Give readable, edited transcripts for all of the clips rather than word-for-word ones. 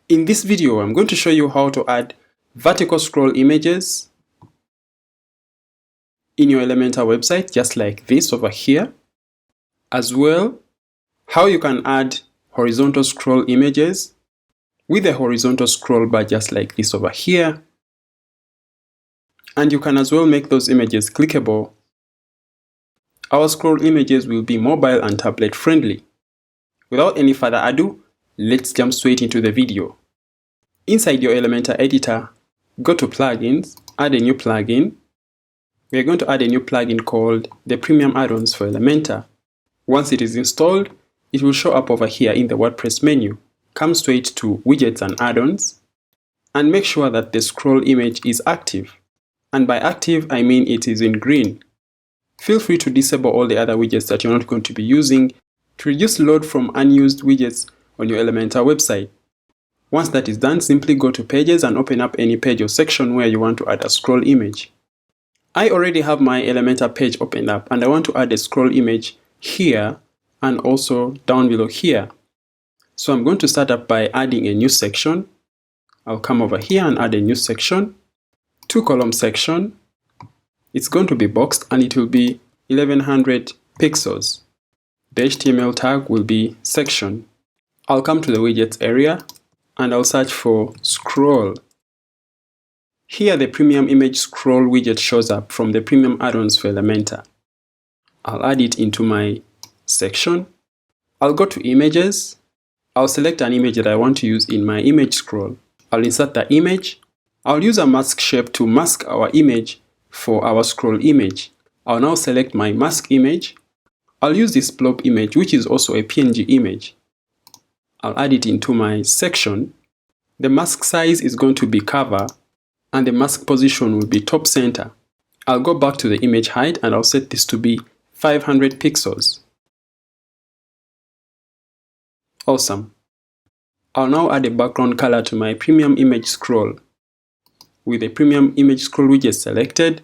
In this video, I'm going to show you how to add vertical scroll images in your Elementor website, just like this over here. As well, how you can add horizontal scroll images with a horizontal scroll bar just like this over here. And you can as well make those images clickable. Our scroll images will be mobile and tablet friendly. Without any further ado, let's jump straight into the video. Inside your Elementor editor, go to Plugins, add a new plugin. We are going to add a new plugin called the Premium Addons for Elementor. Once it is installed, it will show up over here in the WordPress menu. Come straight to Widgets and Addons, and make sure that the scroll image is active. And by active, I mean it is in green. Feel free to disable all the other widgets that you're not going to be using to reduce load from unused widgets on your Elementor website. Once that is done, simply go to Pages and open up any page or section where you want to add a scroll image. I already have my Elementor page opened up, and I want to add a scroll image here and also down below here. So I'm going to start up by adding a new section. I'll come over here and add a new section, 2-column section. It's going to be boxed and it will be 1100 pixels. The HTML tag will be section. I'll come to the widgets area and I'll search for scroll. Here the premium image scroll widget shows up from the Premium Addons for Elementor. I'll add it into my section. I'll go to images. I'll select an image that I want to use in my image scroll. I'll insert the image. I'll use a mask shape to mask our image for our scroll image. I'll now select my mask image. I'll use this blob image, which is also a PNG image. I'll add it into my section. The mask size is going to be cover, and the mask position will be top center. I'll go back to the image height and I'll set this to be 500 pixels. Awesome. I'll now add a background color to my premium image scroll. With the premium image scroll widget selected,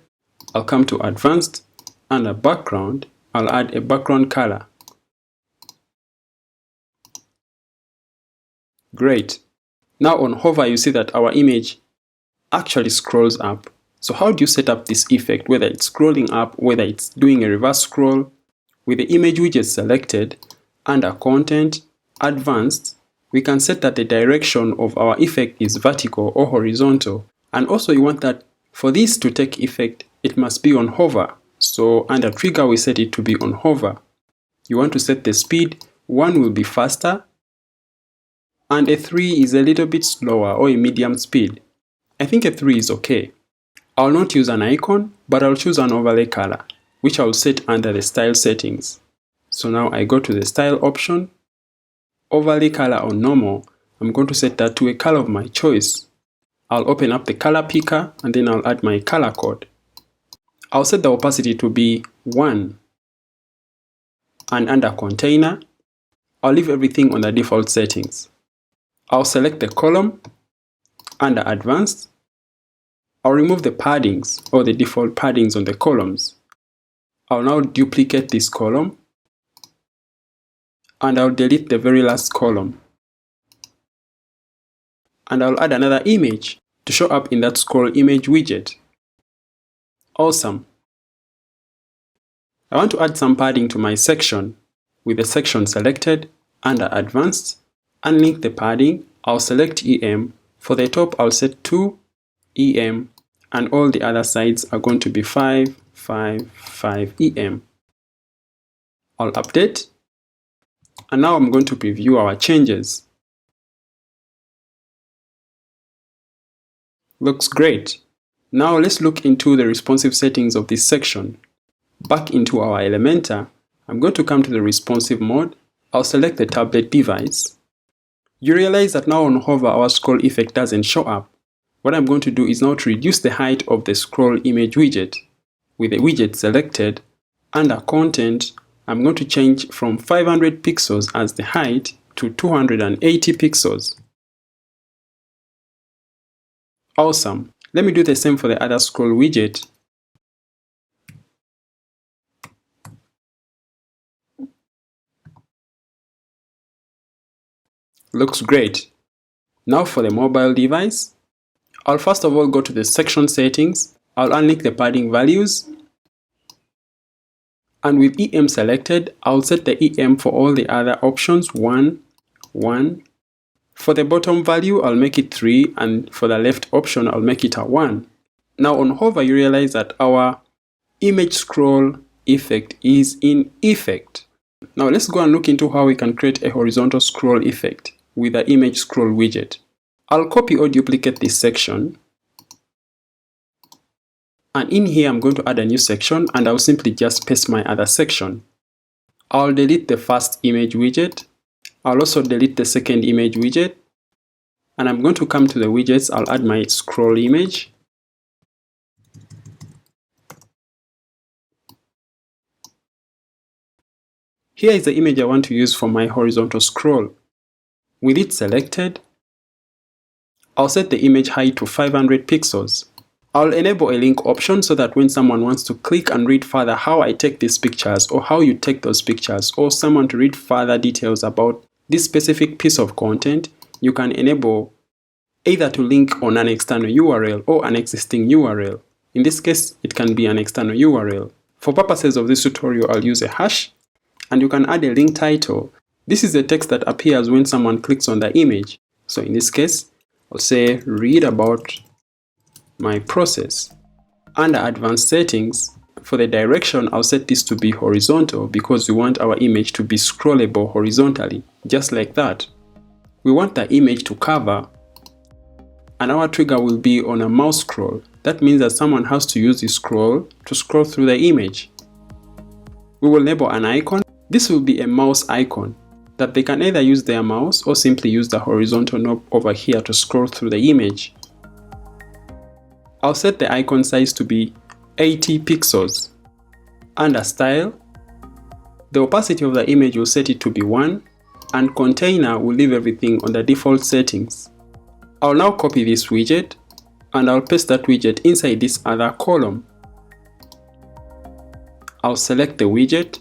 I'll come to Advanced, and a background. I'll add a background color. Great. Now on hover, you see that our image actually scrolls up. So how do you set up this effect, whether it's scrolling up, whether it's doing a reverse scroll? With the image widget selected, under Content, Advanced, we can set that the direction of our effect is vertical or horizontal. And also you want that for this to take effect, it must be on hover. So under Trigger, we set it to be on hover. You want to set the speed. 1 will be faster, and a 3 is a little bit slower or a medium speed. I think a 3 is okay. I'll not use an icon, but I'll choose an overlay color, which I'll set under the style settings. So now I go to the style option, overlay color on normal. I'm going to set that to a color of my choice. I'll open up the color picker and then I'll add my color code. I'll set the opacity to be 1. And under container, I'll leave everything on the default settings. I'll select the column. Under Advanced, I'll remove the paddings or the default paddings on the columns. I'll now duplicate this column and I'll delete the very last column. And I'll add another image to show up in that scroll image widget. Awesome. I want to add some padding to my section. With the section selected, under Advanced, unlink the padding, I'll select EM. For the top, I'll set 2 EM, and all the other sides are going to be 5, 5, 5 EM. I'll update, and now I'm going to preview our changes. Looks great. Now let's look into the responsive settings of this section. Back into our Elementor, I'm going to come to the responsive mode. I'll select the tablet device. You realize that now on hover, our scroll effect doesn't show up. What I'm going to do is now to reduce the height of the scroll image widget. With the widget selected, under Content, I'm going to change from 500 pixels as the height to 280 pixels. Awesome. Let me do the same for the other scroll widget. Looks great. Now for the mobile device, I'll first of all go to the section settings. I'll unlink the padding values. And with EM selected, I'll set the EM for all the other options 1, 1. For the bottom value, I'll make it 3, and for the left option, I'll make it a 1. Now on hover, you realize that our image scroll effect is in effect. Now let's go and look into how we can create a horizontal scroll effect with the image scroll widget. I'll copy or duplicate this section. And in here, I'm going to add a new section, and I'll simply just paste my other section. I'll delete the first image widget. I'll also delete the second image widget. And I'm going to come to the widgets. I'll add my scroll image. Here is the image I want to use for my horizontal scroll. With it selected, I'll set the image height to 500 pixels. I'll enable a link option so that when someone wants to click and read further how I take these pictures or how you take those pictures, or someone to read further details about this specific piece of content, you can enable either to link on an external URL or an existing URL. In this case, it can be an external URL. For purposes of this tutorial, I'll use a hash, and you can add a link title. This is the text that appears when someone clicks on the image. So in this case, I'll say read about my process. Under advanced settings, for the direction, I'll set this to be horizontal because we want our image to be scrollable horizontally, just like that. We want the image to cover, and our trigger will be on a mouse scroll. That means that someone has to use the scroll to scroll through the image. We will enable an icon. This will be a mouse icon that they can either use their mouse or simply use the horizontal knob over here to scroll through the image. I'll set the icon size to be 80 pixels. Under style, the opacity of the image will set it to be 1, and container will leave everything on the default settings. I'll now copy this widget, and I'll paste that widget inside this other column. I'll select the widget,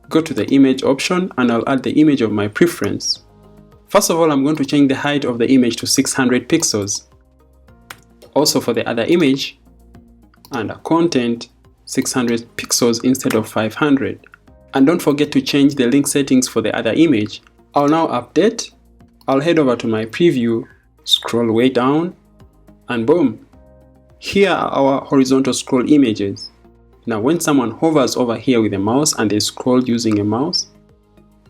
go to the image option, and I'll add the image of my preference. First of all, I'm going to change the height of the image to 600 pixels. Also for the other image, under content, 600 pixels instead of 500. And don't forget to change the link settings for the other image. I'll now update. I'll head over to my preview, scroll way down, and boom. Here are our horizontal scroll images. Now when someone hovers over here with a mouse and they scroll using a mouse,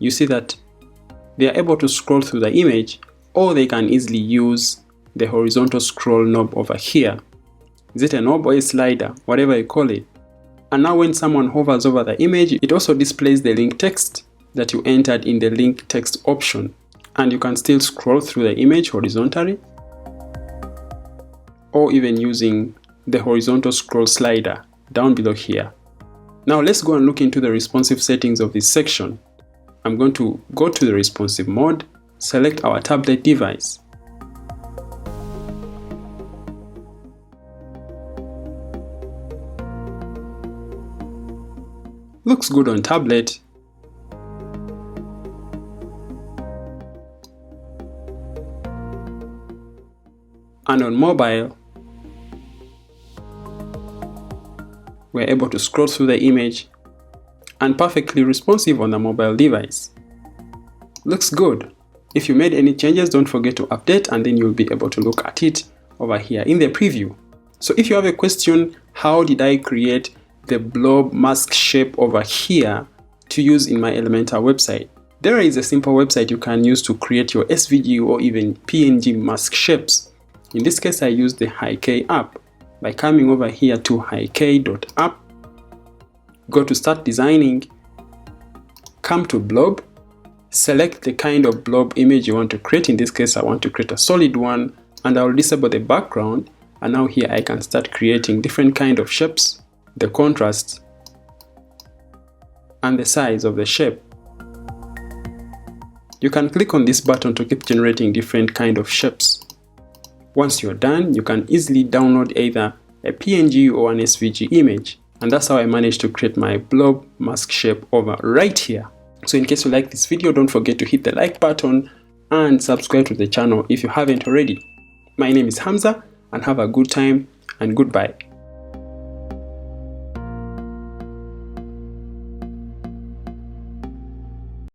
you see that they are able to scroll through the image, or they can easily use the horizontal scroll knob over here. Is it a knob or a slider? Whatever you call it. And now when someone hovers over the image, it also displays the link text that you entered in the link text option. And you can still scroll through the image horizontally, or even using the horizontal scroll slider down below here. Now let's go and look into the responsive settings of this section. I'm going to go to the responsive mode, select our tablet device. Looks good on tablet. And on mobile, we're able to scroll through the image, and perfectly responsive on the mobile device. Looks good. If you made any changes, don't forget to update, and then you'll be able to look at it over here in the preview. So if you have a question, how did I create the blob mask shape over here to use in my Elementor website? There is a simple website you can use to create your SVG or even PNG mask shapes. In this case, I use the HiK app. By coming over here to hik.app, go to start designing, come to blob, select the kind of blob image you want to create. In this case, I want to create a solid one, and I'll disable the background. And now here I can start creating different kind of shapes, the contrast, and the size of the shape. You can click on this button to keep generating different kind of shapes. Once you're done, you can easily download either a PNG or an SVG image. And that's how I managed to create my blob mask shape over right here. So in case you like this video, don't forget to hit the like button and subscribe to the channel if you haven't already. My name is Hamza, and have a good time and goodbye.